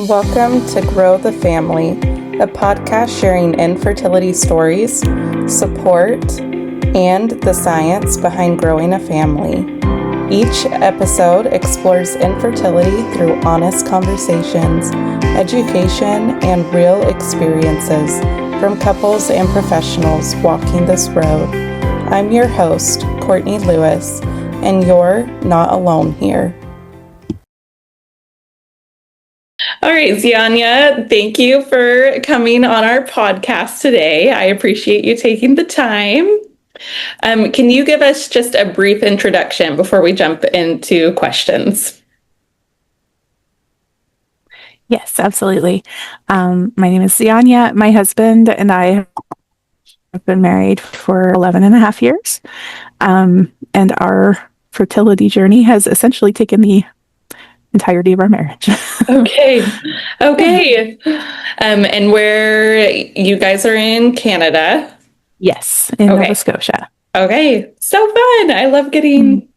Welcome to Grow the Family, a podcast sharing infertility stories, support, and the science behind growing a family. Each episode explores infertility through honest conversations, education, and real experiences from couples and professionals walking this road. I'm your host, Courtney Lewis, and you're not alone here. All right, Zyanya, thank you for coming on our podcast today. I appreciate you taking the time. Can you give us just a brief introduction before we jump into questions? Yes, absolutely. My name is Zyanya. My husband and I have been married for 11 and a half years. And our fertility journey has essentially taken the entirety of our marriage. Okay. And where you guys are in Canada? Yes, in Nova Scotia. Okay, so fun. I love getting,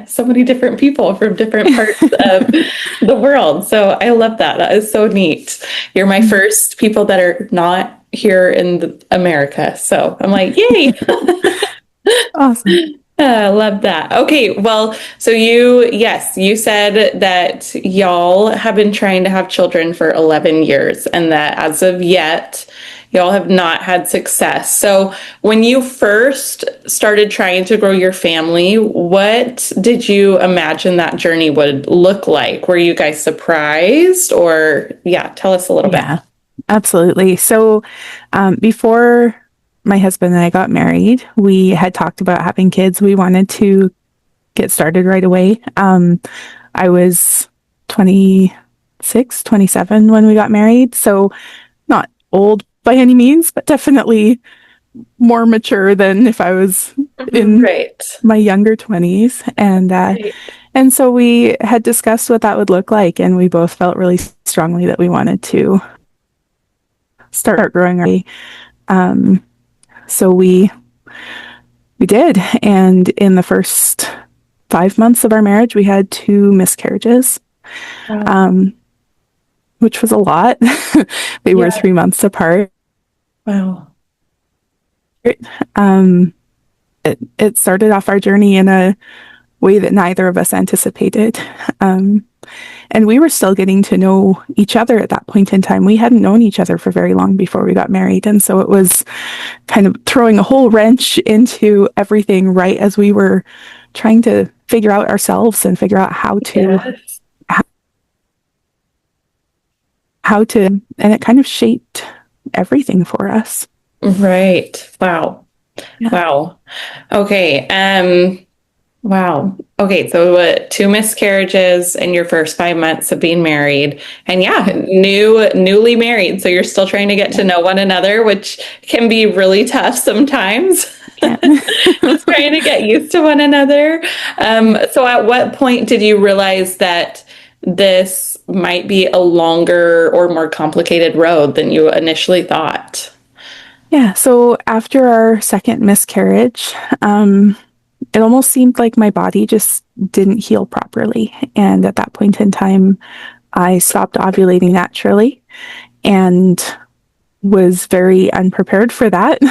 so many different people from different parts of the world. So I love that. That is so neat. You're my first people that are not here in America. So I'm like, yay. Awesome. I love that. Okay, well, so you said that y'all have been trying to have children for 11 years and that as of yet, y'all have not had success. So when you first started trying to grow your family, what did you imagine that journey would look like? Were you guys surprised or, tell us a little bit. Yeah, absolutely. So before my husband and I got married, we had talked about having kids. We wanted to get started right away. I was 26, 27 when we got married. So not old by any means, but definitely more mature than if I was in my younger 20s. And so we had discussed what that would look like. And we both felt really strongly that we wanted to start growing our So we did. And in the first 5 months of our marriage, we had 2 miscarriages, which was a lot. They were 3 months apart. Wow. It started off our journey in a way that neither of us anticipated. And we were still getting to know each other at that point in time. We hadn't known each other for very long before we got married. And so it was kind of throwing a whole wrench into everything right as we were trying to figure out ourselves and figure out how to, and it kind of shaped everything for us. Right. Wow. Yeah. Wow. Okay. Wow. Okay. So 2 miscarriages in your first 5 months of being married and newly married. So you're still trying to get to know one another, which can be really tough sometimes. Just trying to get used to one another. So at what point did you realize that this might be a longer or more complicated road than you initially thought? Yeah. So after our second miscarriage, it almost seemed like my body just didn't heal properly. And at that point in time, I stopped ovulating naturally and was very unprepared for that.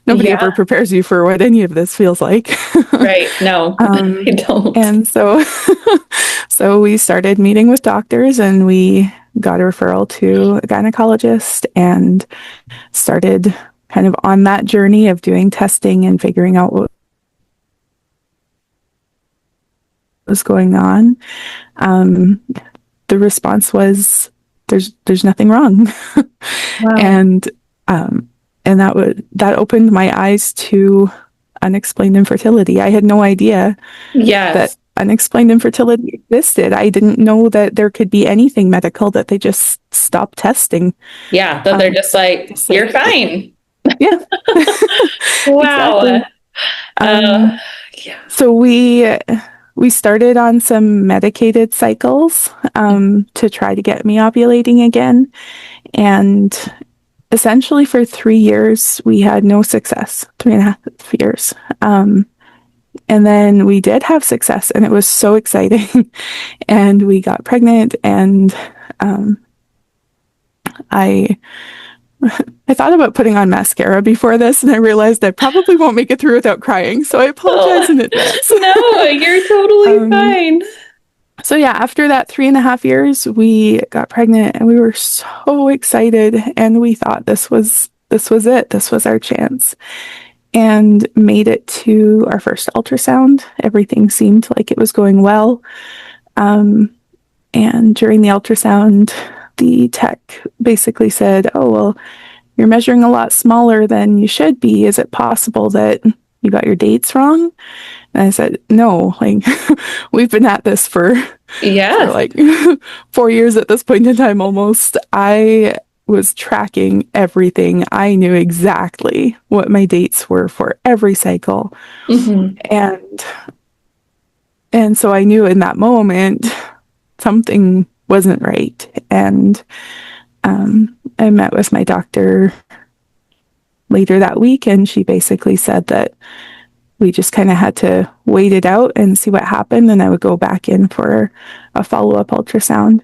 Nobody ever prepares you for what any of this feels like. Right. No, I don't. And so we started meeting with doctors and we got a referral to a gynecologist and started kind of on that journey of doing testing and figuring out what was going on. The response was there's nothing wrong. Wow. And that opened my eyes to unexplained infertility. I had no idea that unexplained infertility existed. I didn't know that there could be anything medical, that they just stopped testing. Yeah, that they're just like, you're fine. Yeah. Wow. Exactly. So we started on some medicated cycles to try to get me ovulating again. And essentially for 3 years, we had no success, 3.5 years. And then we did have success and it was so exciting. And we got pregnant and I I thought about putting on mascara before this, and I realized I probably won't make it through without crying. So I apologize Oh, in advance. no, you're totally um, fine. so yeah, after that 3.5 years, we got pregnant, and we were so excited, and we thought this was it. This was our chance, and made it to our first ultrasound. Everything seemed like it was going well. And during the ultrasound, the tech basically said, "Oh, well, you're measuring a lot smaller than you should be. Is it possible that you got your dates wrong?" And I said, "No, like we've been at this for Yeah. like 4 years at this point in time almost. I was tracking everything. I knew exactly what my dates were for every cycle. Hmm. And so I knew in that moment something wasn't right. And I met with my doctor later that week, and she basically said that we just kind of had to wait it out and see what happened. And I would go back in for a follow up ultrasound.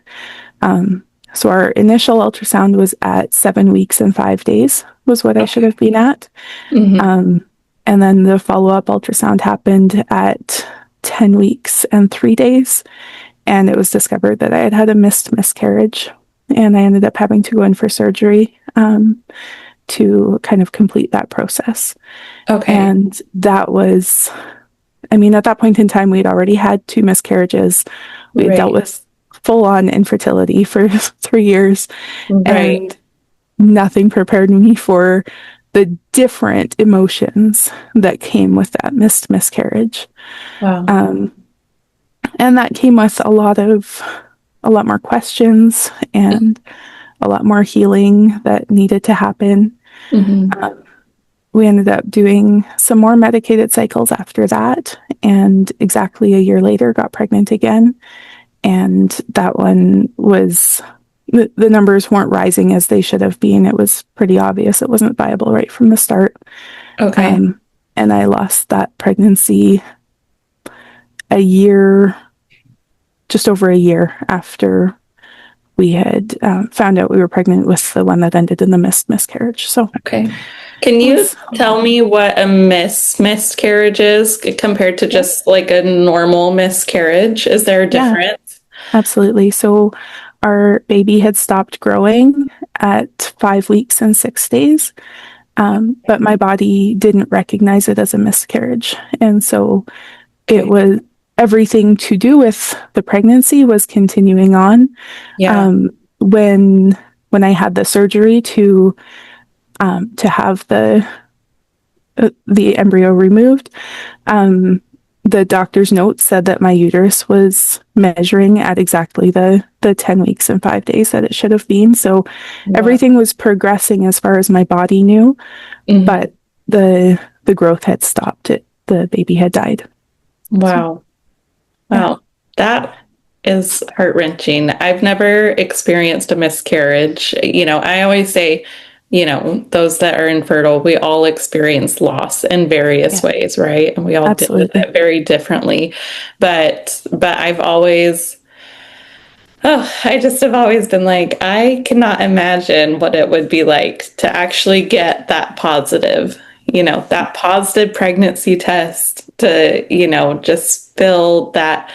So our initial ultrasound was at 7 weeks and 5 days, was what I should have been at. Hmm. And then the follow up ultrasound happened at 10 weeks and 3 days. And it was discovered that I had had a missed miscarriage. And I ended up having to go in for surgery to kind of complete that process. Okay. And that was, I mean, at that point in time, we'd already had 2 miscarriages. We had dealt Right. with full on infertility for 3 years, Right. and nothing prepared me for the different emotions that came with that missed miscarriage. Wow. Um, and that came with a lot more questions and a lot more healing that needed to happen. Hmm. We ended up doing some more medicated cycles after that, and exactly a year later got pregnant again. And that one was, the numbers weren't rising as they should have been. It was pretty obvious it wasn't viable right from the start. Okay. And I lost that pregnancy a year, just over a year after we had found out we were pregnant with the one that ended in the missed miscarriage. So Okay. Can it you was, tell me what a miscarriage is compared to yeah, just like a normal miscarriage? Is there a yeah, difference? absolutely. So our baby had stopped growing at 5 weeks and 6 days. But my body didn't recognize it as a miscarriage. And so it Okay. was, everything to do with the pregnancy was continuing on. Yeah. Um, when I had the surgery to have the embryo removed, um, the doctor's note said that my uterus was measuring at exactly the 10 weeks and 5 days that it should have been. So Wow. everything was progressing as far as my body knew, Mhm. but the growth had stopped. The baby had died. So Wow. yeah, Wow. That is heart-wrenching. I've never experienced a miscarriage. I always say, those that are infertile, we all experience loss in various yeah, ways, right? And we all deal with absolutely. it very differently. But I've always I just have always been like, I cannot imagine what it would be like to actually get that positive pregnancy test to, just feel that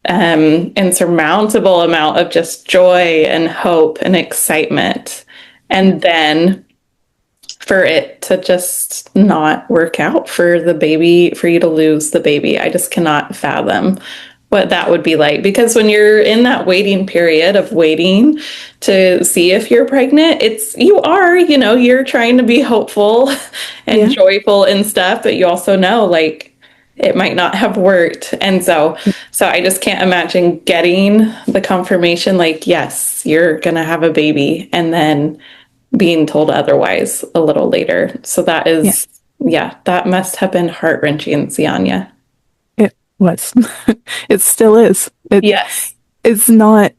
insurmountable amount of just joy and hope and excitement. Yeah, And then for it to just not work out for the baby, for you to lose the baby. I just cannot fathom what that would be like. Because when you're in that waiting period of waiting to see if you're pregnant, you're trying to be hopeful and yeah, joyful and stuff, but you also know like it might not have worked. And so I just can't imagine getting the confirmation like, yes, you're going to have a baby, and then being told otherwise a little later. So that yeah. is, yeah, that must have been heart wrenching, Zyanya. It was. It still is. Yes. It's not.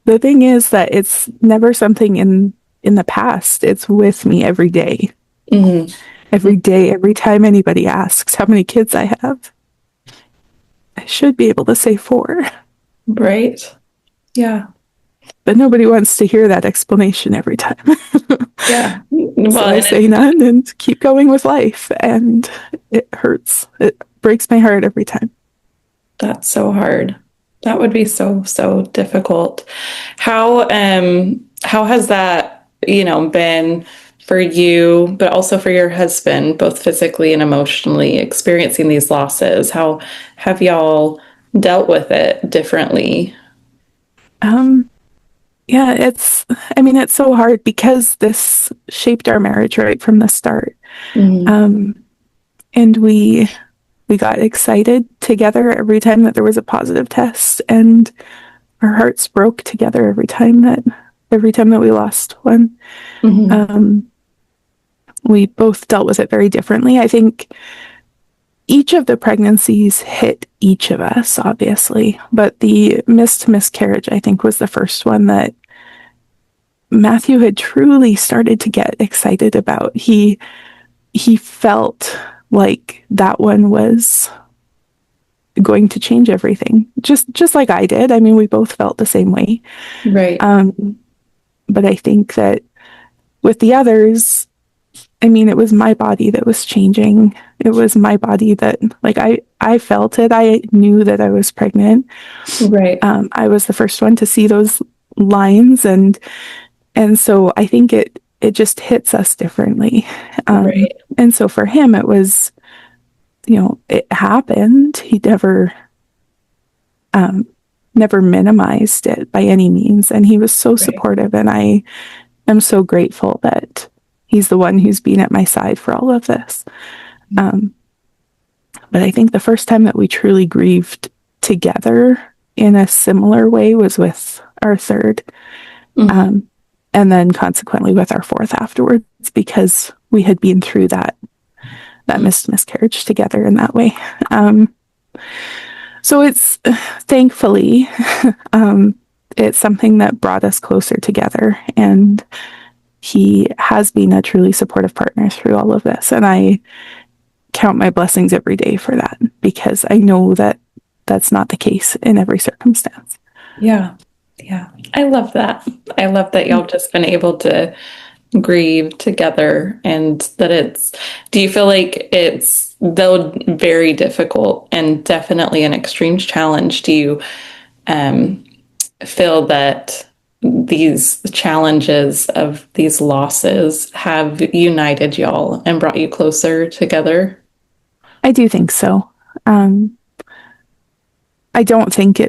The thing is that it's never something in the past. It's with me every day. Hmm. Every day, every time anybody asks how many kids I have, I should be able to say 4. Right. Yeah. but nobody wants to hear that explanation every time. Yeah. So Well, I and say none and keep going with life. And it hurts. It breaks my heart every time. that's so hard. That would be so, so difficult. How has that, been for you, but also for your husband, both physically and emotionally, experiencing these losses? How have y'all dealt with it differently? Um, yeah, it's so hard because this shaped our marriage right from the start. Mm-hmm. Um, and we got excited together every time that there was a positive test, and our hearts broke together every time that we lost one. Mm-hmm. Um, we both dealt with it very differently. I think each of the pregnancies hit each of us, obviously, but the missed miscarriage, I think, was the first one that Matthew had truly started to get excited about. He felt like that one was going to change everything, just like I did. I mean, we both felt the same way. Right. But I think that with the others, I mean, it was my body that was changing. It was my body that, like, I felt it. I knew that I was pregnant. Right. I was the first one to see those lines, and so I think it just hits us differently. Right. And so for him, it was, it happened. He um, never minimized it by any means, and he was so Right. supportive. And I am so grateful that he's the one who's been at my side for all of this. Um, but I think the first time that we truly grieved together in a similar way was with our third, Mm-hmm. um, and then consequently with our fourth afterwards, because we had been through that miscarriage together in that way. So it's thankfully it's something that brought us closer together, and he has been a truly supportive partner through all of this. And I count my blessings every day for that, because I know that that's not the case in every circumstance. Yeah. Yeah. I love that. I love that y'all just been able to grieve together and that do you feel like it's, though very difficult and definitely an extreme challenge, do you um, feel that these challenges of these losses have united y'all and brought you closer together? I do think so. Um, I don't think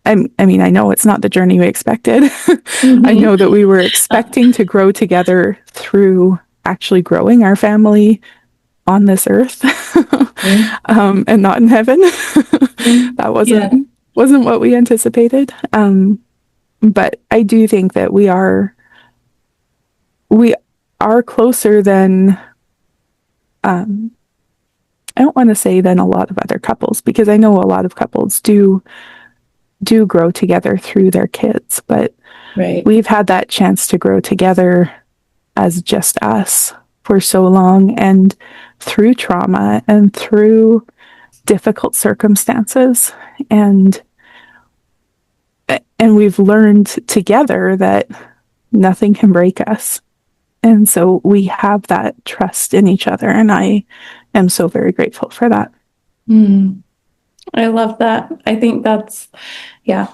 I mean, I know it's not the journey we expected. I Mm-hmm. know that we were expecting to grow together through actually growing our family on this earth, and not in heaven. That Yeah. wasn't what we anticipated. But I do think that we are closer than, I don't want to say than a lot of other couples, because I know a lot of couples do grow together through their kids, but Right. we've had that chance to grow together as just us for so long, and through trauma and through difficult circumstances, and we've learned together that nothing can break us. And so we have that trust in each other, and I am so very grateful for that. Mm. I love that. Yeah,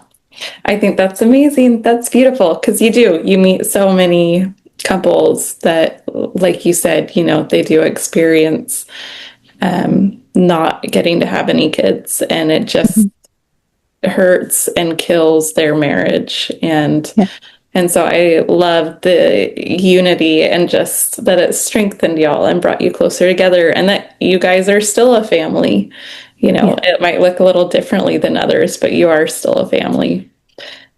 I think that's amazing. That's beautiful because you meet so many couples that, like you said, they do experience not getting to have any kids, and it just hurts and kills their marriage. Yeah. And so I love the unity and just that it strengthened y'all and brought you closer together, and that you guys are still a family. Yeah. It might look a little differently than others, but you are still a family.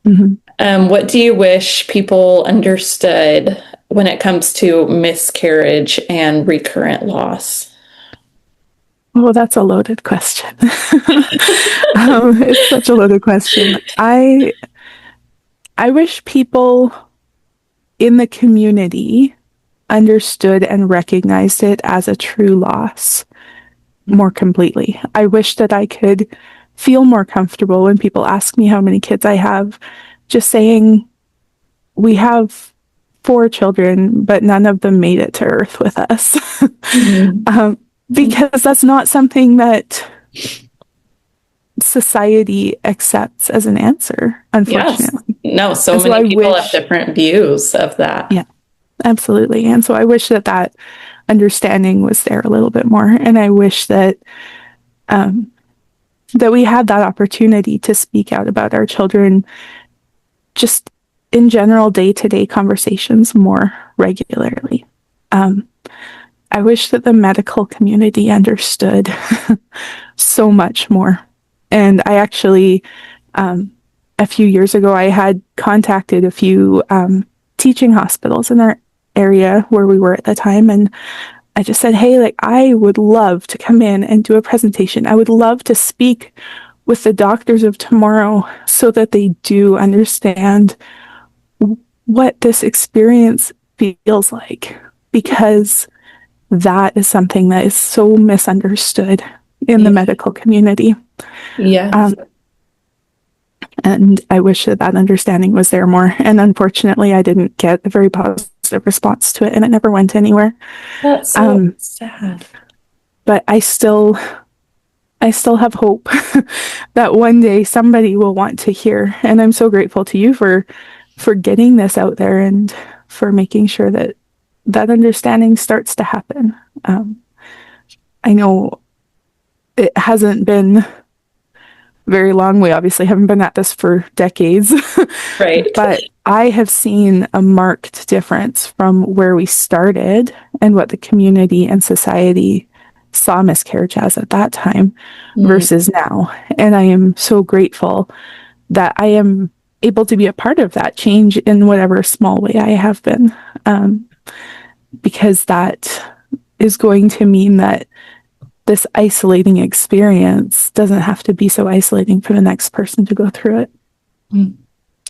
Mm-hmm. What do you wish people understood when it comes to miscarriage and recurrent loss? Well, that's a loaded question. It's such a loaded question. I wish people in the community understood and recognized it as a true loss more completely. I wish that I could feel more comfortable when people ask me how many kids I have, just saying, we have 4 children, but none of them made it to Earth with us. Because that's not something that society accepts as an answer, unfortunately. Yes. No, so so many people have different views of that. Yeah, absolutely. And so I wish that that understanding was there a little bit more. And I wish that that we had that opportunity to speak out about our children just in general day-to-day conversations more regularly. I wish that the medical community understood so much more. And I actually, a few years ago, I had contacted a few teaching hospitals in our area where we were at the time. And I just said, hey, like, I would love to come in and do a presentation. I would love to speak with the doctors of tomorrow so that they do understand what this experience feels like, because that is something that is so misunderstood in the medical community. Yes. And I wish that that understanding was there more. And unfortunately, I didn't get a very positive response to it, and it never went anywhere. That's so sad. But I still have hope that one day somebody will want to hear. And I'm so grateful to you for getting this out there and for making sure that that understanding starts to happen. I know it hasn't been very long. We obviously haven't been at this for decades. Right. But I have seen a marked difference from where we started and what the community and society saw miscarriage as at that time versus now. And I am so grateful that I am able to be a part of that change in whatever small way I have been. Because that is going to mean that this isolating experience doesn't have to be so isolating for the next person to go through it.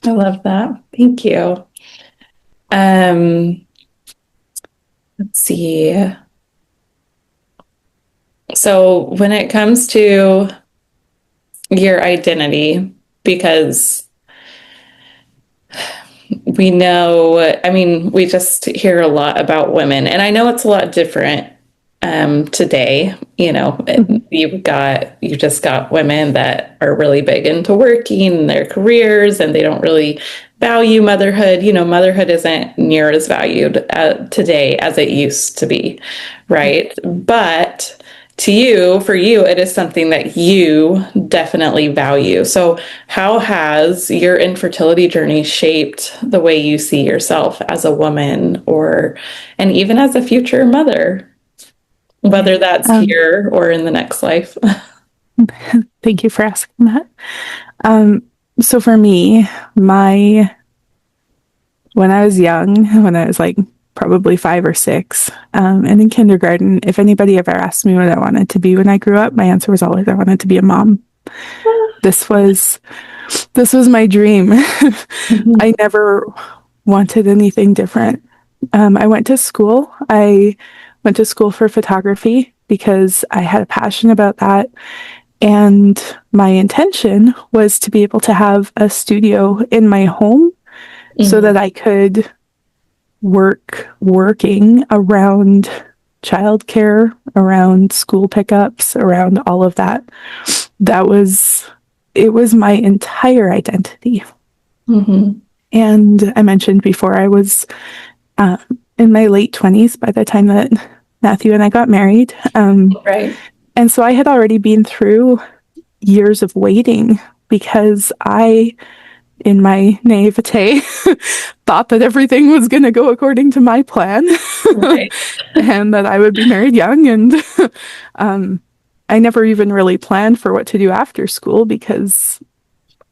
I love that. Thank you. Let's see. So when it comes to your identity, because we know, I mean, we just hear a lot about women, and I know it's a lot different today. You know, you just got women that are really big into working their careers, and they don't really value motherhood. You know, motherhood isn't near as valued today as it used to be, right? But for you, it is something that you definitely value. So how has your infertility journey shaped the way you see yourself as a woman, and even as a future mother, whether that's here or in the next life? Thank you for asking that. So for me, when I was young, when I was like probably 5 or 6, and in kindergarten, if anybody ever asked me what I wanted to be when I grew up, my answer was always I wanted to be a mom. This was my dream. I never wanted anything different. I went to school. I went to school for photography because I had a passion about that. And my intention was to be able to have a studio in my home so that I could working around childcare, around school pickups, around all of that. It was my entire identity. And I mentioned before, I was in my late 20s by the time that Matthew and I got married. Right. And so I had already been through years of waiting because in my naivete, thought that everything was going to go according to my plan. Right. And that I would be married young. And I never even really planned for what to do after school because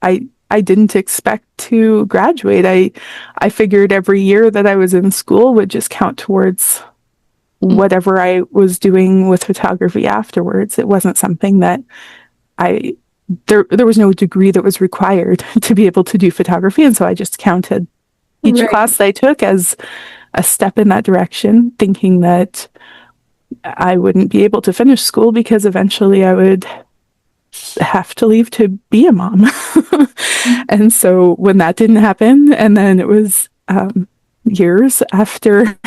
I didn't expect to graduate. I figured every year that I was in school would just count towards whatever I was doing with photography afterwards. It wasn't something that there was no degree that was required to be able to do photography. And so I just counted each class that I took as a step in that direction, thinking that I wouldn't be able to finish school because eventually I would have to leave to be a mom. And so when that didn't happen, and then it was years after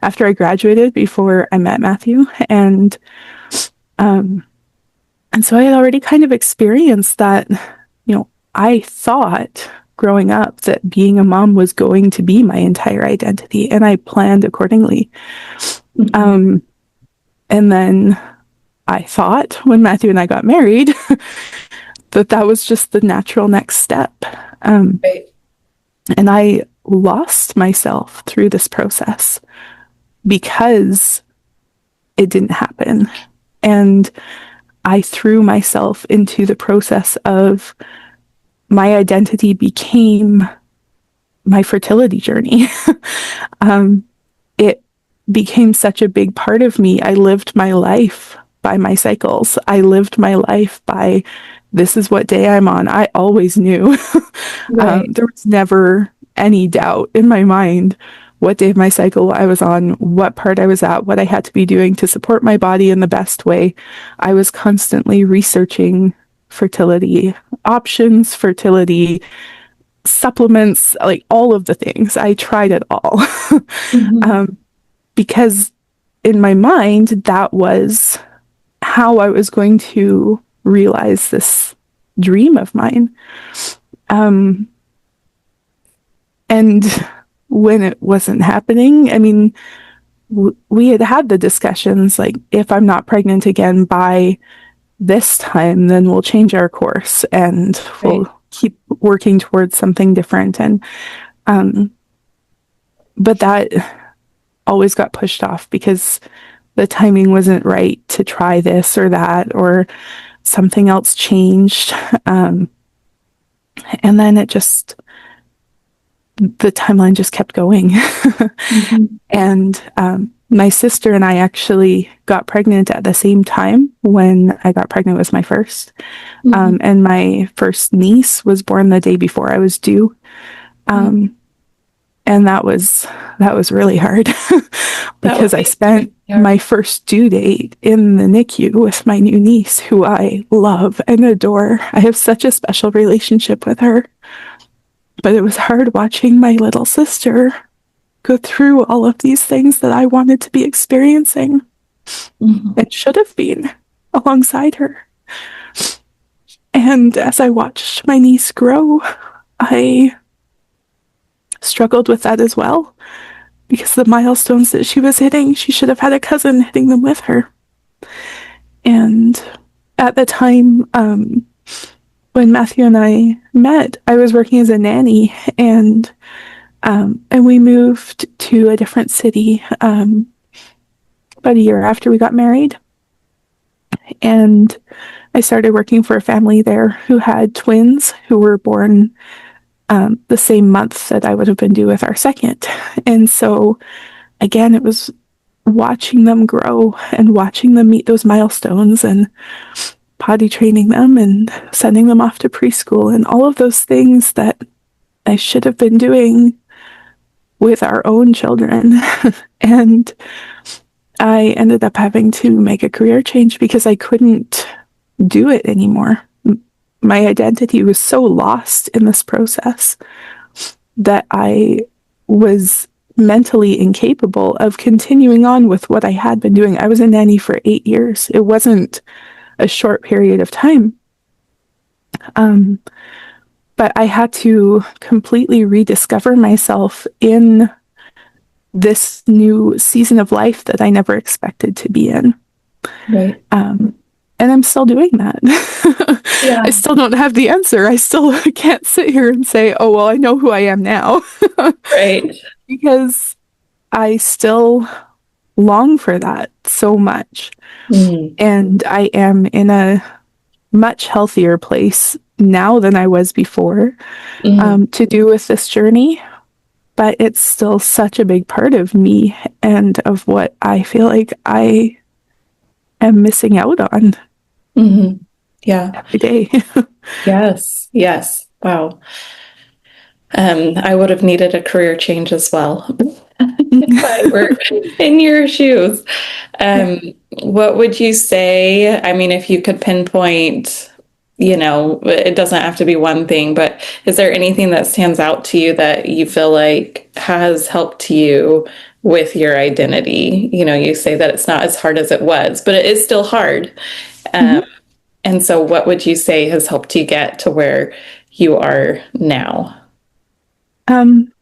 after I graduated before I met Matthew, um, and so I had already kind of experienced that. I thought growing up that being a mom was going to be my entire identity, and I planned accordingly. Mhm. And then I thought when Matthew and I got married that that was just the natural next step. Right. And I lost myself through this process because it didn't happen. And I threw myself into the process of my identity became my fertility journey. It became such a big part of me. I lived my life by my cycles. I lived my life by this is what day I'm on. I always knew. Right. There was never any doubt in my mind what day of my cycle I was on, what part I was at, what I had to be doing to support my body in the best way. I was constantly researching fertility options, fertility supplements, like all of the things. I tried it all. Mhm. um, because in my mind, that was how I was going to realize this dream of mine. Um, and when it wasn't happening, I mean, we had had the discussions like, if I'm not pregnant again by this time, then we'll change our course and Right. we'll keep working towards something different. Um, but that always got pushed off because the timing wasn't right to try this or that, or something else changed. Um, and then the timeline just kept going. Mhm. And my sister and I actually got pregnant at the same time when I got pregnant with my first. Mhm. And my first niece was born the day before I was due. Mhm. Um, and that was really hard That would because I be spent hard. my first due date in the NICU with my new niece, who I love and adore. I have such a special relationship with her, but it was hard watching my little sister go through all of these things that I wanted to be experiencing Mhm. and should have been alongside her. And as I watched my niece grow, I struggled with that as well because the milestones that she was hitting, she should have had a cousin hitting them with her. And at the time, when Matthew and I met, I was working as a nanny, and we moved to a different city about a year after we got married. And I started working for a family there who had twins who were born the same month that I would have been due with our second. And so, again, it was watching them grow and watching them meet those milestones and potty training them and sending them off to preschool and all of those things that I should have been doing with our own children. And I ended up having to make a career change because I couldn't do it anymore. My identity was so lost in this process that I was mentally incapable of continuing on with what I had been doing. I was a nanny for 8 years. It wasn't a short period of time. Um, but I had to completely rediscover myself in this new season of life that I never expected to be in. Right. Um, and I'm still doing that. I Yeah. still don't have the answer. I still can't sit here and say, oh, well, I know who I am now. Right. Because I still long for that so much. Mm. And I am in a much healthier place now than I was before Mm. to do with this journey. But it's still such a big part of me and of what I feel like I am missing out on Mhm. Yeah. every day. Yes. Yes. Wow. I would have needed a career change as well if I were in your shoes. Yeah. Um, what would you say? I mean, if you could pinpoint, it doesn't have to be one thing, but is there anything that stands out to you that you feel like has helped you with your identity? You say that it's not as hard as it was, but it is still hard. Um, Mhm. and so what would you say has helped you get to where you are now? Um,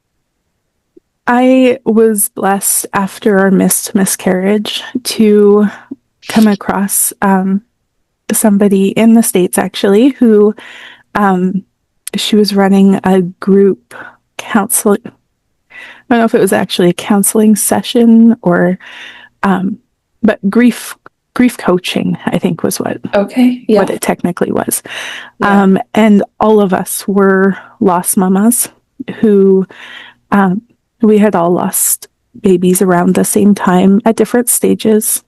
I was blessed after our missed miscarriage to come across somebody in the States actually who um, she was running a group counseling. I don't know if it was actually a counseling session or, um, but grief coaching, I think was Okay. what Yeah. it technically was. Yeah. And all of us were lost mamas who um, we had all lost babies around the same time at different stages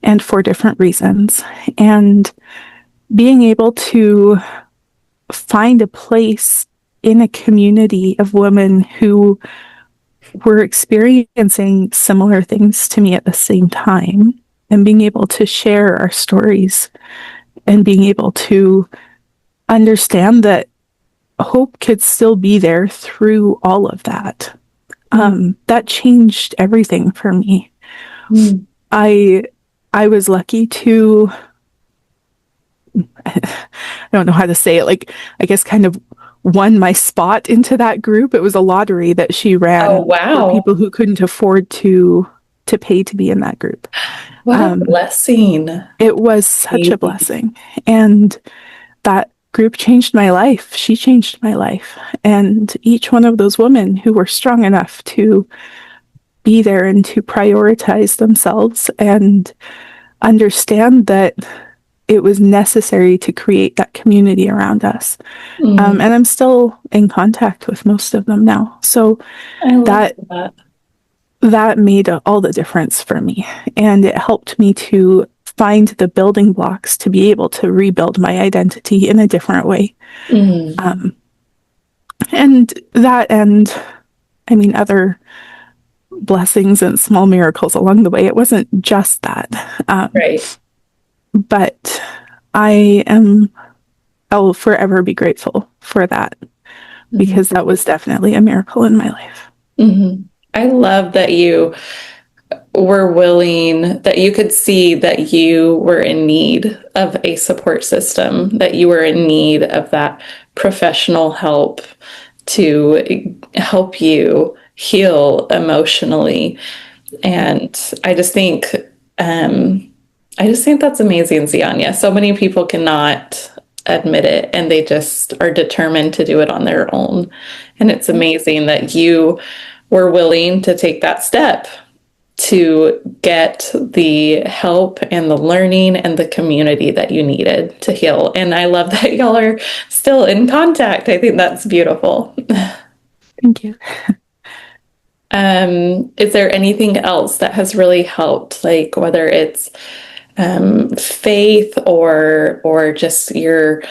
and for different reasons. And being able to find a place in a community of women who were experiencing similar things to me at the same time and being able to share our stories and being able to understand that hope could still be there through all of that. That changed everything for me. Mm. I I was lucky to I don't know how to say it, like I guess kind of won my spot into that group. It was a lottery that she Oh, ran for wow. people who couldn't afford to pay to be in that group. What a Um, blessing. it was such a Amazing. blessing. And that group changed my life. She changed my life. And each one of those women who were strong enough to be there and to prioritize themselves and understand that it was necessary to create that community around us. Mm, And I'm still in contact with most of them now. So I love that that. that made all the difference for me. And it helped me to find the building blocks to be able to rebuild my identity in a different way. Mm, Um, and I mean, other blessings and small miracles along the way. It wasn't just that. right. But I'll forever be grateful for that Mhm. because that was definitely a miracle in my life. Mhm. I love that you were willing, that you could see that you were in need of a support system, that you were in need of that professional help to help you heal emotionally. And um, I just think that's amazing, Zyanya. So many people cannot admit it and they just are determined to do it on their own. And it's amazing that you were willing to take that step to get the help and the learning and the community that you needed to heal. And I love that y'all are still in contact. I think that's beautiful. Thank you. Is there anything else that has really helped, like whether it's faith or just your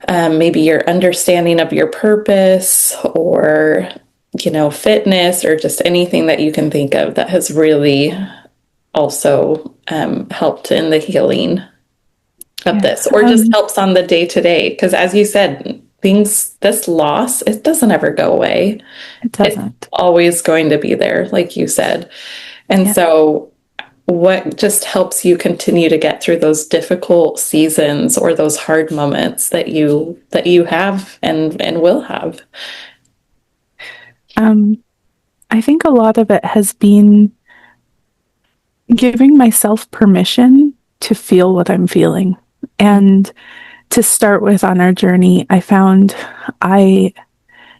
maybe your understanding of your purpose or fitness or just anything that you can think of that has really also helped in the healing of Yeah. this or just helps on the day to day because as you said this loss it doesn't ever go away. It It's doesn't. always going to be there like you said. And Yeah. so what just helps you continue to get through those difficult seasons or those hard moments that you have and will have? Um, I think a lot of it has been giving myself permission to feel what I'm feeling. And to start with on our journey, I found I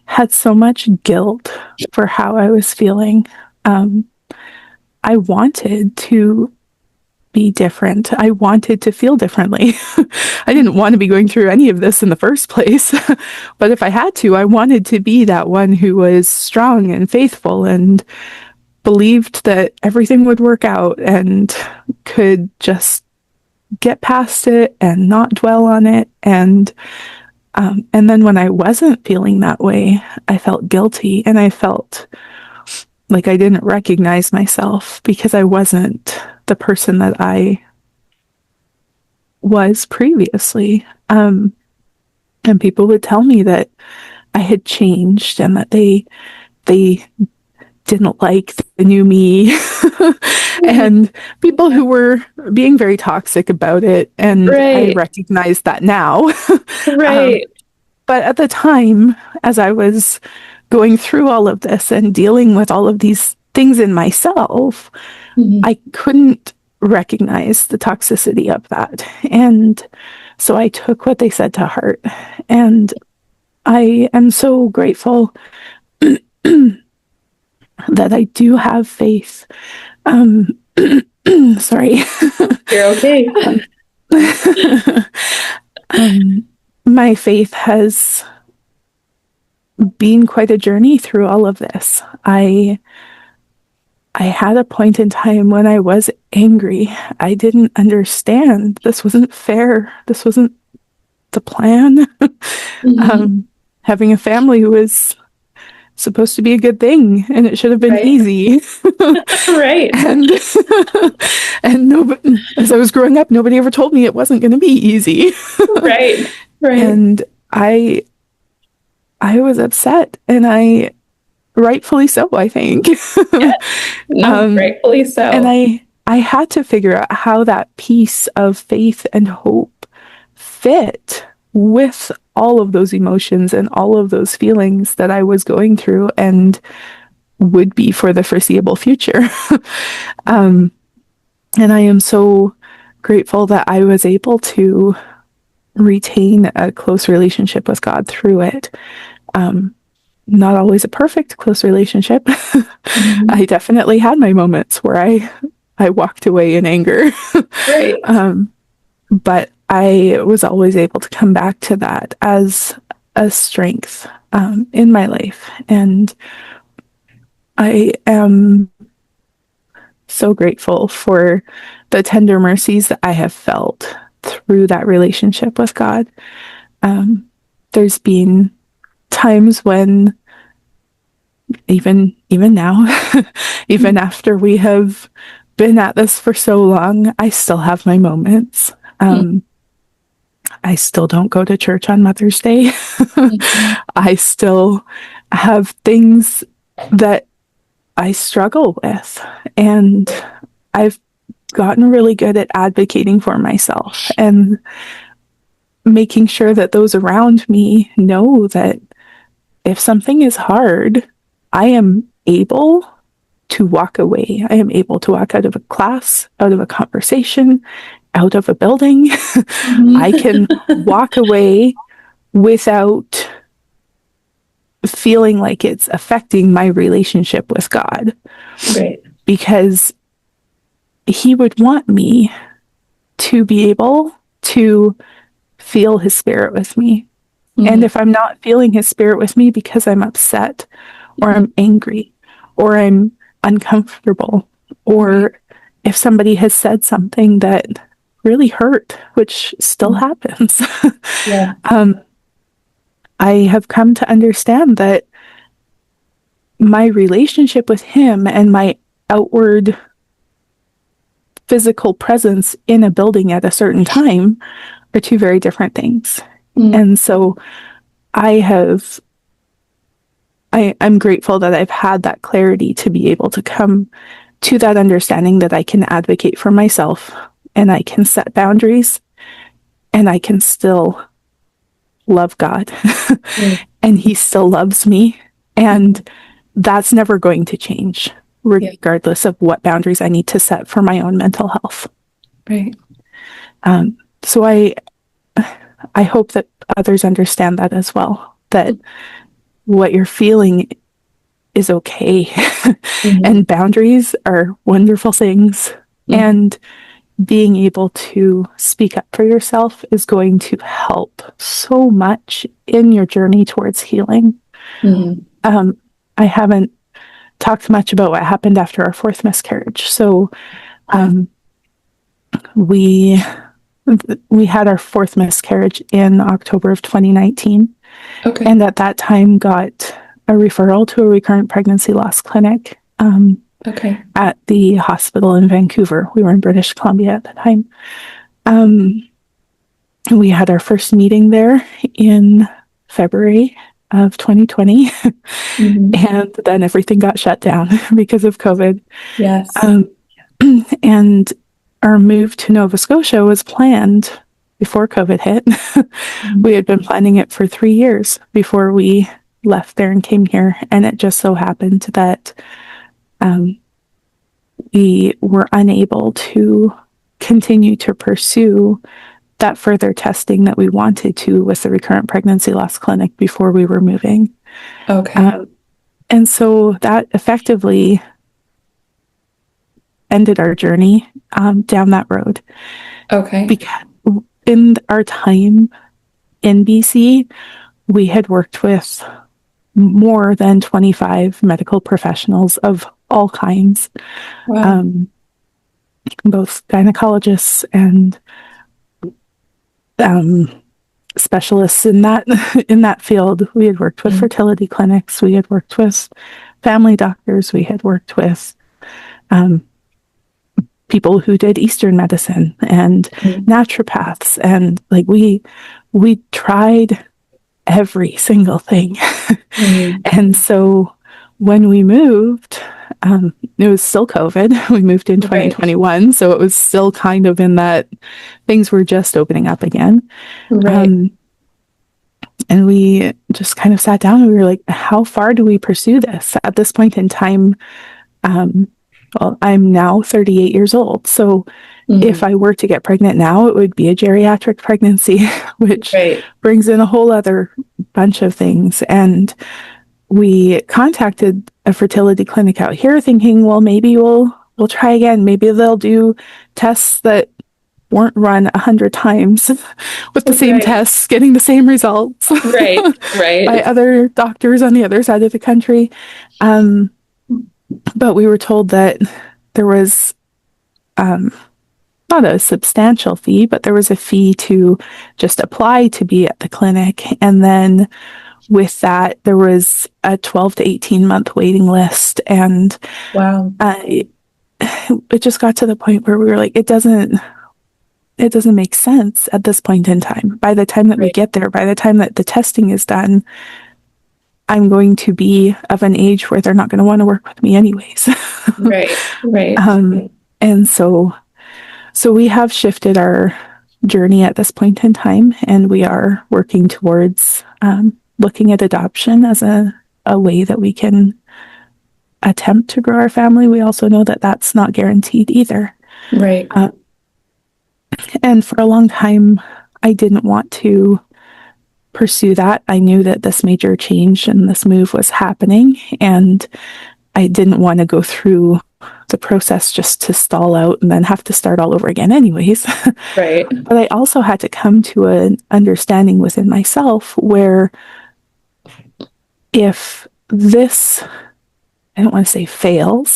had so much guilt for how I was feeling. Um, I wanted to be different. I wanted to feel differently. I didn't want to be going through any of this in the first place. But if I had to, I wanted to be that one who was strong and faithful and believed that everything would work out and could just get past it and not dwell on it. And then when I wasn't feeling that way, I felt guilty and I felt like I didn't recognize myself because I wasn't the person that I was previously. And people would tell me that I had changed and that they didn't like the new me. And people who were being very toxic about it. And I Right. recognize that now. um, Right. but at the time, as I was going through all of this and dealing with all of these things in myself, Mhm. I couldn't recognize the toxicity of that. And so I took what they said to heart. And I am so grateful that I do have faith. Um, sorry. You're okay. um, my faith has been quite a journey through all of this. I had a point in time when I was angry. I didn't understand. This wasn't fair. This wasn't the plan. Mhm. Having a family was supposed to be a good thing and it should have been Right. easy. Right. and and nobody, as I was growing up, nobody ever told me it wasn't going to be easy. Right. Right. And I I was upset, and I rightfully so, I think. Yeah. No, um, rightfully and so. I had to figure out how that piece of faith and hope fit with all of those emotions and all of those feelings that I was going through and would be for the foreseeable future. um, and I am so grateful that I was able to retain a close relationship with God through it. Um, Not always a perfect close relationship. Mhm. I definitely had my moments where I walked away in anger. Right. um, but I was always able to come back to that as a strength in my life. And I am so grateful for the tender mercies that I have felt through that relationship with God. There's been times when even now, even after we have been at this for so long, I still have my moments. Um, I still don't go to church on Mother's Day. Mhm. I still have things that I struggle with, and I've gotten really good at advocating for myself and making sure that those around me know that if something is hard, I am able to walk away. I am able to walk out of a class, out of a conversation, out of a building. I can Mhm. walk away without feeling like it's affecting my relationship with God Right. because He would want me to be able to feel His Spirit with me. And Mhm. if I'm not feeling His Spirit with me because I'm upset or Mhm. I'm angry or I'm uncomfortable, Right. or if somebody has said something that really hurt, which still Mhm. happens, Yeah. um, I have come to understand that my relationship with Him and my outward physical presence in a building at a certain time are two very different things. Mhm. And so I have I'm grateful that I've had that clarity to be able to come to that understanding that I can advocate for myself and I can set boundaries and I can still love God Mhm. and He still loves me. And that's never going to change, Yeah. regardless of what boundaries I need to set for my own mental health. Right. So I hope that others understand that as well, that what you're feeling is okay. Mhm. And boundaries are wonderful things. Mhm. And being able to speak up for yourself is going to help so much in your journey towards healing. Mhm. Um, I haven't talked much about what happened after our fourth miscarriage. So Yeah. um, we we had our fourth miscarriage in October of 2019, Okay. and at that time got a referral to a recurrent pregnancy loss clinic. Okay. at the hospital in Vancouver. We were in British Columbia at the time. Um, we had our first meeting there in February of 2020, Mhm. and then everything got shut down because of COVID. Yes. Um, and our move to Nova Scotia was planned before COVID hit. We Mhm. had been planning it for 3 years before we left there and came here. And it just so happened that um, we were unable to continue to pursue that further testing that we wanted to with the recurrent pregnancy loss clinic before we were moving. Okay. Um, and so that effectively ended our journey down that road. Okay. Because in our time in BC, we had worked with more than 25 medical professionals of all kinds, Wow. um, both gynecologists and um, specialists in that in that field. We had worked with Mhm. fertility clinics. We had worked with family doctors. We had worked with um, people who did Eastern medicine and naturopaths, and like we tried every single thing. Mhm. And so when we moved, it was still COVID. We moved in Right. 2021. So it was still kind of in that things were just opening up again. Right. Um, and we just kind of sat down and we were like, how far do we pursue this? At this point in time, um, well, I'm now 38 years old. So if Mhm. I were to get pregnant now, it would be a geriatric pregnancy, which Right. brings in a whole other bunch of things. And we contacted a fertility clinic out here thinking, well, maybe we'll try again. Maybe they'll do tests that weren't run 100 times with the same Right. tests, getting the same results Right. by Right. other doctors on the other side of the country. Um, but we were told that there was um, not a substantial fee, but there was a fee to just apply to be at the clinic. And then with that, there was a 12 to 18 month waiting list. And Wow. it just got to the point where we were like, it doesn't make sense at this point in time. By the time that we Right. get there, by the time that the testing is done, I'm going to be of an age where they're not going to want to work with me anyways. Right. Right. um, and so we have shifted our journey at this point in time, and we are working towards looking at adoption as a way that we can attempt to grow our family. We also know that that's not guaranteed either. Right. Uh, and for a long time, I didn't want to pursue that. I knew that this major change and this move was happening, and I didn't want to go through the process just to stall out and then have to start all over again, anyways. Right. But I also had to come to an understanding within myself where if this, I don't want to say fails,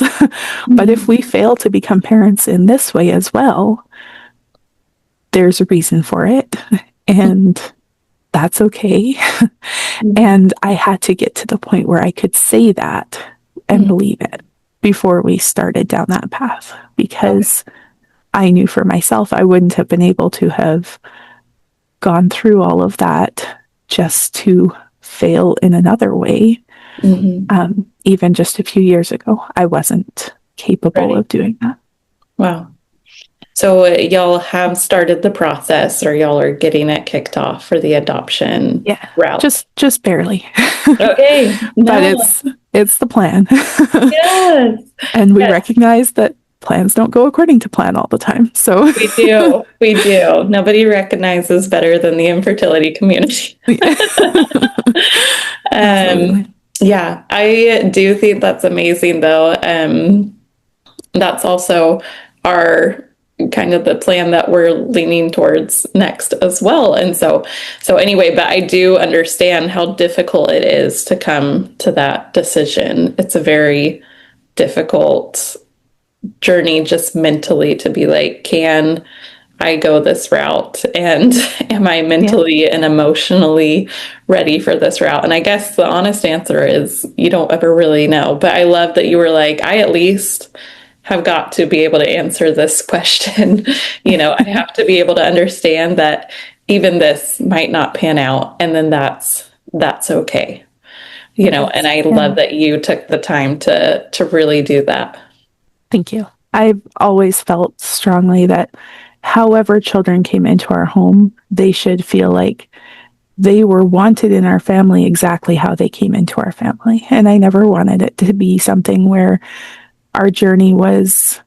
but if Mhm. we fail to become parents in this way as well, there's a reason for it. And that's okay. Mhm. And I had to get to the point where I could say that and Mhm. believe it before we started down that path, Okay. because I knew for myself I wouldn't have been able to have gone through all of that just to fail in another way. Mhm. Even just a few years ago, I wasn't capable Ready. of doing that. Wow. So y'all have started the process, or y'all are getting it kicked off for the adoption Yeah, route. just barely, Okay. but No. it's the plan. Yes. And we Yes. recognize that plans don't go according to plan all the time. So, We do. We do. Nobody recognizes better than the infertility community. Um, absolutely. yeah, I do think that's amazing, though. That's also our kind of the plan that we're leaning towards next as well. And so anyway, but I do understand how difficult it is to come to that decision. It's a very difficult journey just mentally to be like, can I go this route? And am I mentally and emotionally ready for this route? And I guess the honest answer is you don't ever really know. But I love that you were like, I at least have got to be able to answer this question. I have to be able to understand that even this might not pan out, and then that's okay. And I love that you took the time to really do that. Thank you. I've always felt strongly that however children came into our home, they should feel like they were wanted in our family exactly how they came into our family. And I never wanted it to be something where our journey was,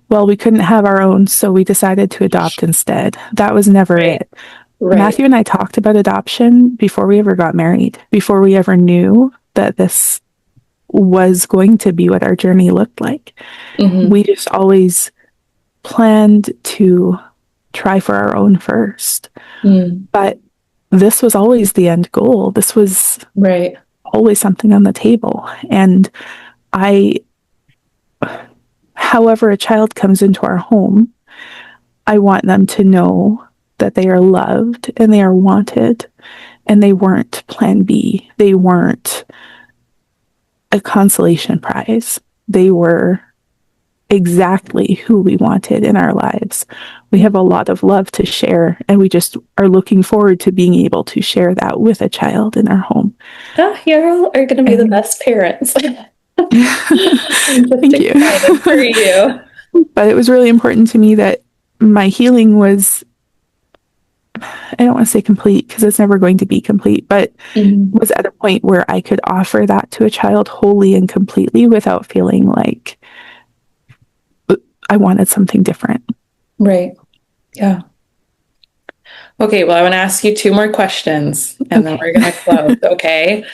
well, we couldn't have our own, so we decided to adopt instead. That was never it. Right. Matthew and I talked about adoption before we ever got married, before we ever knew that this was going to be what our journey looked like. Mm-hmm. We just always planned to try for our own first. But this was always the end goal. This was always something on the table. And however a child comes into our home, I want them to know that they are loved and they are wanted, and they weren't plan B. They weren't a consolation prize. They were exactly who we wanted in our lives. We have a lot of love to share, and we just are looking forward to being able to share that with a child in our home. You all are going to be the best parents. I'm just Thank excited for you. But it was really important to me that my healing was, I don't want to say complete because it's never going to be complete, but was at a point where I could offer that to a child wholly and completely without feeling like I wanted something different. Right. Yeah. Okay. Well, I want to ask you two more questions and then we're going to close. Okay.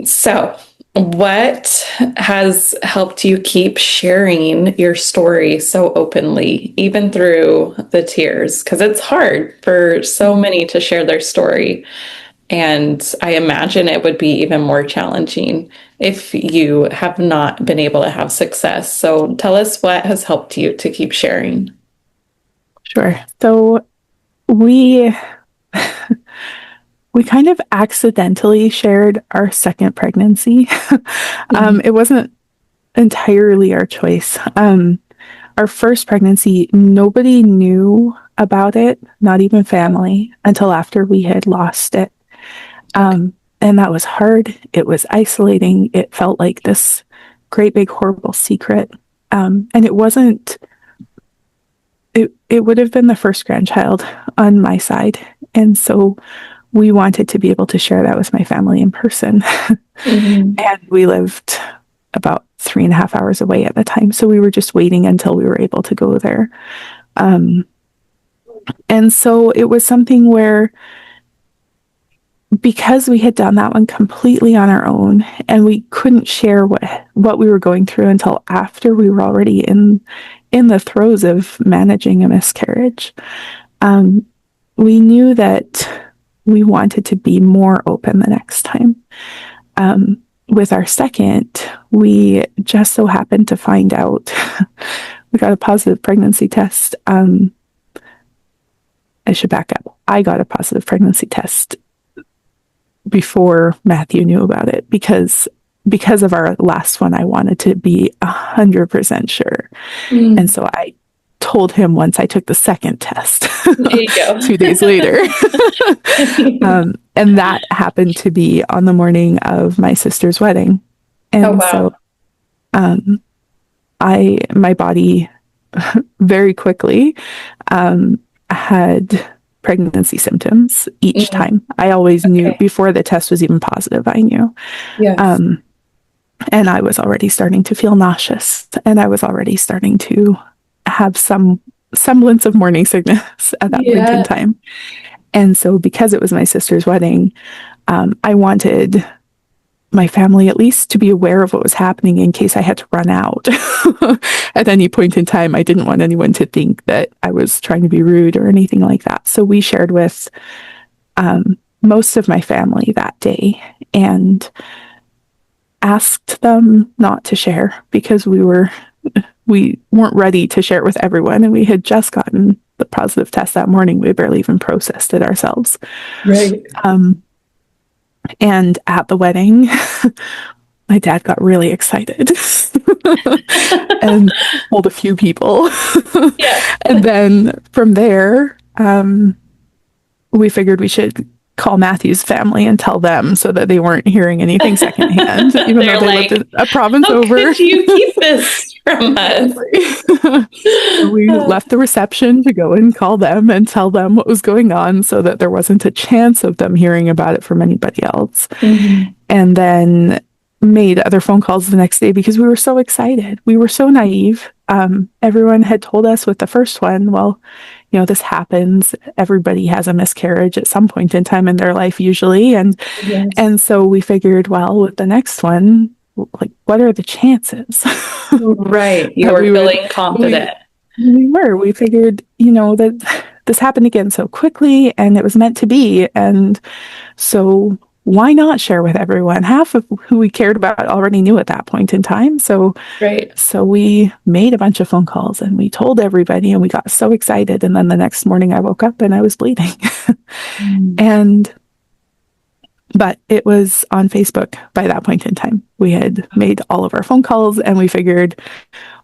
So what has helped you keep sharing your story so openly, even through the tears? Because it's hard for so many to share their story. And I imagine it would be even more challenging if you have not been able to have success. So tell us what has helped you to keep sharing. Sure. So we kind of accidentally shared our second pregnancy. It wasn't entirely our choice. Our first pregnancy, nobody knew about it, not even family, until after we had lost it. And that was hard. It was isolating. It felt like this great big horrible secret. And it wasn't, it would have been the first grandchild on my side. And so we wanted to be able to share that with my family in person. And we lived about 3.5 hours away at the time. So we were just waiting until we were able to go there. And so it was something where, because we had done that one completely on our own and we couldn't share what we were going through until after we were already in the throes of managing a miscarriage, we knew that we wanted to be more open the next time. With our second, we just so happened to find out we got a positive pregnancy test. I should back up. I got a positive pregnancy test before Matthew knew about it because of our last one. I wanted to be 100% sure. And so I told him once I took the second test 2 days later. And that happened to be on the morning of my sister's wedding. And so my body very quickly had pregnancy symptoms each time. I always knew before the test was even positive, I knew. And I was already starting to feel nauseous, and I was already starting to have some semblance of morning sickness at that point in time. And so because it was my sister's wedding, I wanted my family at least to be aware of what was happening in case I had to run out at any point in time. I didn't want anyone to think that I was trying to be rude or anything like that. So we shared with most of my family that day and asked them not to share because we were we weren't ready to share it with everyone. And we had just gotten the positive test that morning. We barely even processed it ourselves. Right. And at the wedding, my dad got really excited and told a few people. Yeah. And then from there, we figured we should call Matthew's family and tell them so that they weren't hearing anything secondhand, even though they lived in a province how over. Could you keep this from us? So we left the reception to go and call them and tell them what was going on so that there wasn't a chance of them hearing about it from anybody else. Mm-hmm. And then made other phone calls the next day because we were so excited. We were so naive. Everyone had told us with the first one, well, you know, this happens. Everybody has a miscarriage at some point in time in their life, usually. And yes. And so we figured, well, with the next one, like, what are the chances? Right. You were feeling confident. We figured, you know, that this happened again so quickly and it was meant to be. And so why not share with everyone? Half of who we cared about already knew at that point in time. So, right. So we made a bunch of phone calls and we told everybody and we got so excited. And then the next morning I woke up and I was bleeding. But it was on Facebook by that point in time. We had made all of our phone calls and we figured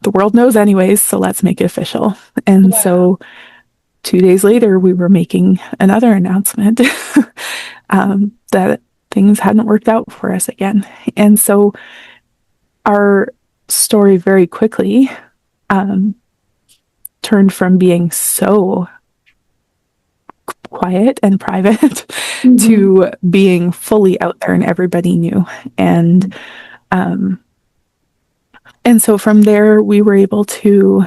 the world knows anyways, so let's make it official. And so 2 days later, we were making another announcement that things hadn't worked out for us again. And so our story very quickly turned from being so quiet and private to being fully out there and everybody knew. And so from there, we were able to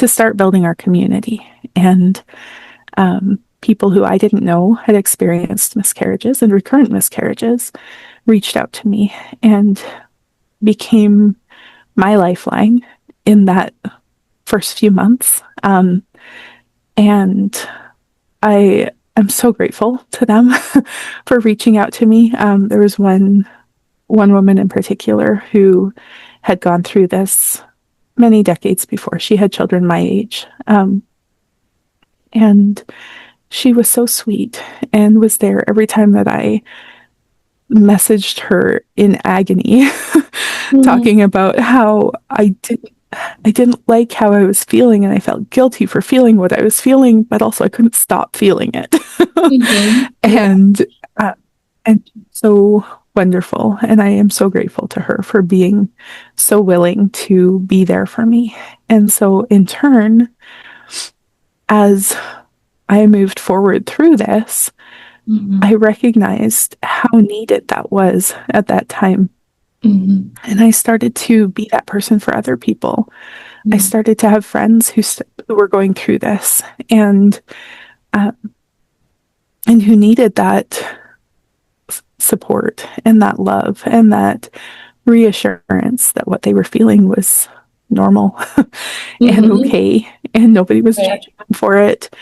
start building our community. And people who I didn't know had experienced miscarriages and recurrent miscarriages reached out to me and became my lifeline in that first few months. And I am so grateful to them for reaching out to me. There was one woman in particular who had gone through this many decades before. She had children my age. And she was so sweet and was there every time that I messaged her in agony, talking about how I didn't like how I was feeling and I felt guilty for feeling what I was feeling, but also I couldn't stop feeling it. And so wonderful. And I am so grateful to her for being so willing to be there for me. And so in turn, as I moved forward through this, I recognized how needed that was at that time. And I started to be that person for other people. I started to have friends who were going through this and who needed that support and that love and that reassurance that what they were feeling was normal and okay, and nobody was judging them for it.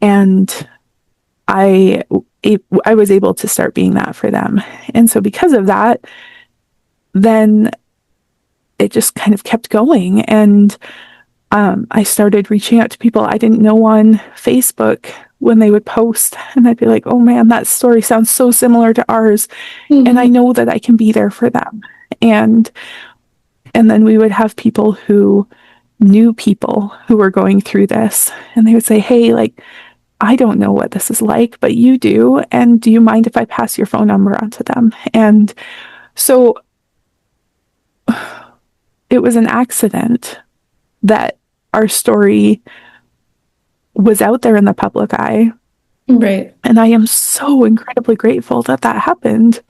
And I was able to start being that for them. And so because of that, then it just kind of kept going. And I started reaching out to people I didn't know on Facebook when they would post. And I'd be like, oh man, that story sounds so similar to ours. And I know that I can be there for them. And then we would have people who knew people who were going through this. And they would say, hey, like, I don't know what this is like, but you do. And do you mind if I pass your phone number on to them? And so it was an accident that our story was out there in the public eye. Right. And I am so incredibly grateful that that happened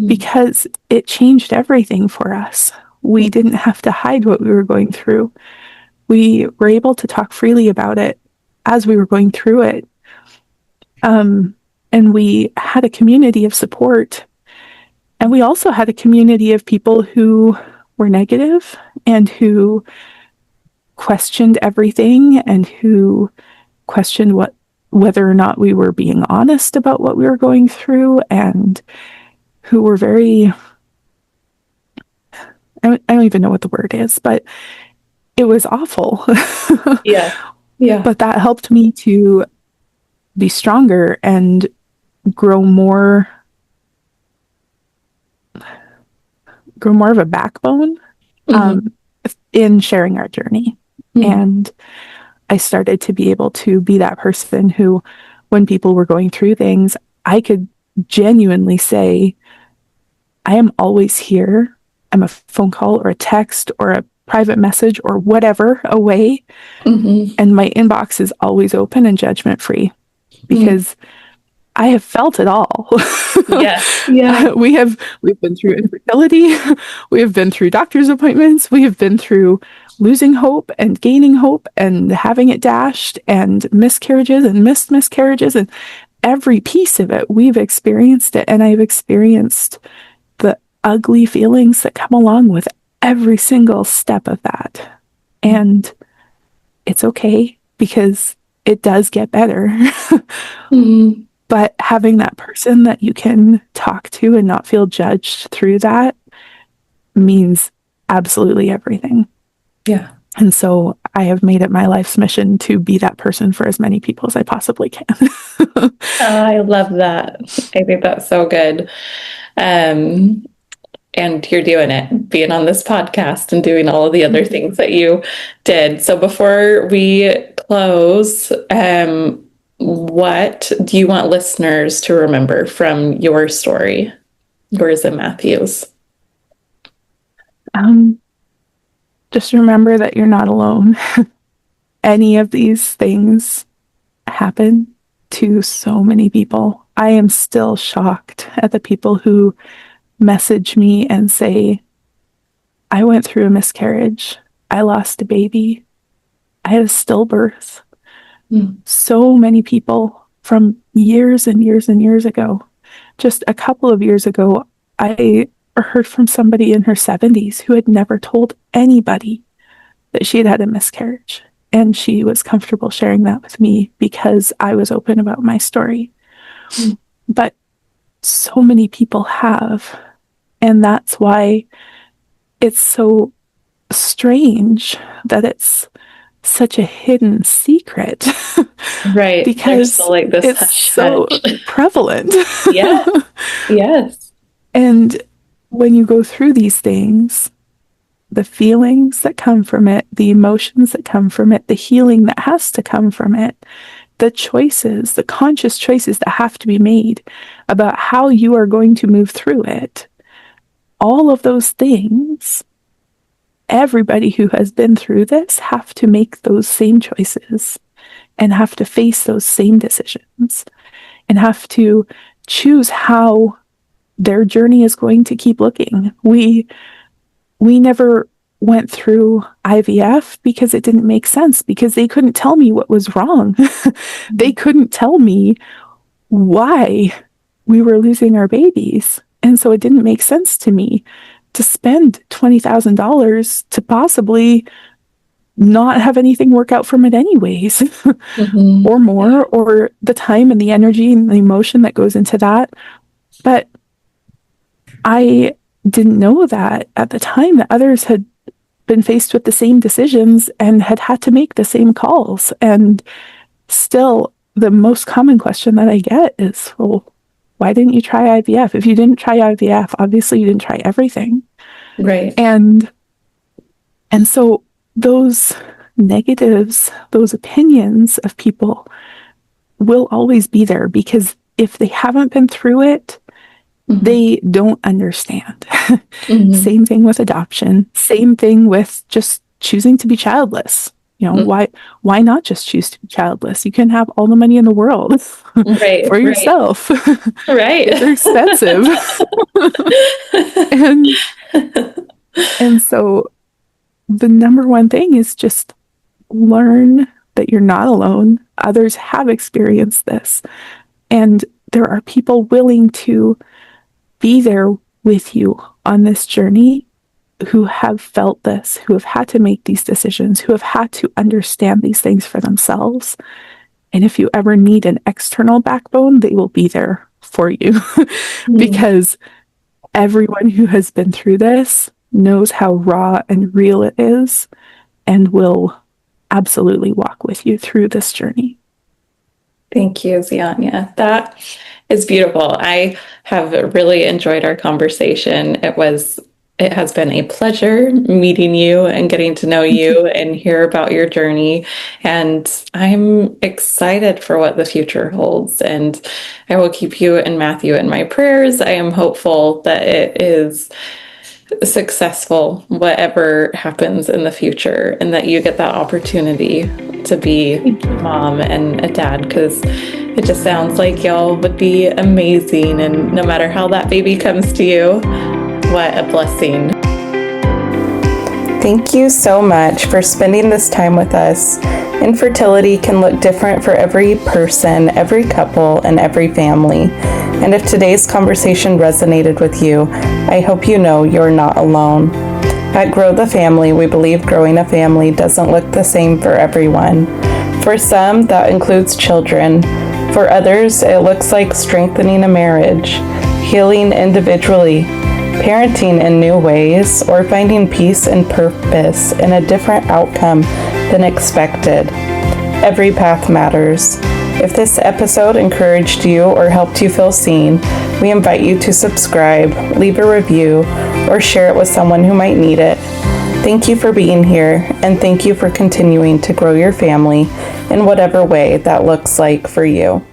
because it changed everything for us. We didn't have to hide what we were going through. We were able to talk freely about it as we were going through it. And we had a community of support. And we also had a community of people who were negative and who questioned everything and who questioned whether or not we were being honest about what we were going through, and who were very I don't even know what the word is, but it was awful. Yeah. Yeah. But that helped me to be stronger and grow more of a backbone Mm-hmm. in sharing our journey. Mm-hmm. And I started to be able to be that person who, when people were going through things, I could genuinely say, I am always here. I'm a phone call or a text or a private message or whatever away. Mm-hmm. And my inbox is always open and judgment free because I have felt it all. Yeah. Yeah. We've been through infertility, we have been through doctor's appointments, we have been through losing hope and gaining hope and having it dashed and miscarriages and missed miscarriages and every piece of it. We've experienced it, and I've experienced the ugly feelings that come along with every single step of that. And it's okay because it does get better. Mm-hmm. But having that person that you can talk to and not feel judged through that means absolutely everything. Yeah. And so I have made it my life's mission to be that person for as many people as I possibly can. I love that. I think that's so good. And you're doing it, being on this podcast and doing all of the other things that you did. So before we close, what do you want listeners to remember from your story, yours and Matthew's? Just remember that you're not alone. Any of these things happen to so many people. I am still shocked at the people who message me and say, I went through a miscarriage. I lost a baby. I had a stillbirth. So many people from years and years and years ago. Just a couple of years ago, I heard from somebody in her 70s who had never told anybody that she had had a miscarriage. And she was comfortable sharing that with me because I was open about my story. But so many people have. And that's why it's so strange that it's such a hidden secret. Right. There's Because still like this it's hush so hush. prevalent. Yeah. Yes. And when you go through these things, the feelings that come from it, the emotions that come from it, the healing that has to come from it, the choices, the conscious choices that have to be made about how you are going to move through it, all of those things, everybody who has been through this have to make those same choices and have to face those same decisions and have to choose how their journey is going to keep looking. We never went through IVF because it didn't make sense, because they couldn't tell me what was wrong. They couldn't tell me why we were losing our babies. And so it didn't make sense to me to spend $20,000 to possibly not have anything work out from it anyways, or more, or the time and the energy and the emotion that goes into that. But I didn't know that at the time that others had been faced with the same decisions and had to make the same calls. And still, the most common question that I get is, well, why didn't you try IVF? If you didn't try IVF, obviously you didn't try everything. Right. And so those negatives, those opinions of people will always be there, because if they haven't been through it, they don't understand. Same thing with adoption. Same thing with just choosing to be childless. You know, why not just choose to be childless? You can have all the money in the world for yourself. Right. They're expensive. and so the number one thing is just learn that you're not alone. Others have experienced this. And there are people willing to be there with you on this journey who have felt this, who have had to make these decisions, who have had to understand these things for themselves. And if you ever need an external backbone, they will be there for you because everyone who has been through this knows how raw and real it is and will absolutely walk with you through this journey. Thank you, Zyanya. That is beautiful. I have really enjoyed our conversation. It has been a pleasure meeting you and getting to know you and hear about your journey. And I'm excited for what the future holds. And I will keep you and Matthew in my prayers. I am hopeful that it is successful, whatever happens in the future, and that you get that opportunity to be a mom and a dad, because it just sounds like y'all would be amazing. And no matter how that baby comes to you, what a blessing. Thank you so much for spending this time with us. Infertility can look different for every person, every couple, and every family. And if today's conversation resonated with you, I hope you know you're not alone. At Grow the Family, we believe growing a family doesn't look the same for everyone. For some, that includes children. For others, it looks like strengthening a marriage, healing individually, parenting in new ways, or finding peace and purpose in a different outcome than expected. Every path matters. If this episode encouraged you or helped you feel seen, we invite you to subscribe, leave a review, or share it with someone who might need it. Thank you for being here, and thank you for continuing to grow your family in whatever way that looks like for you.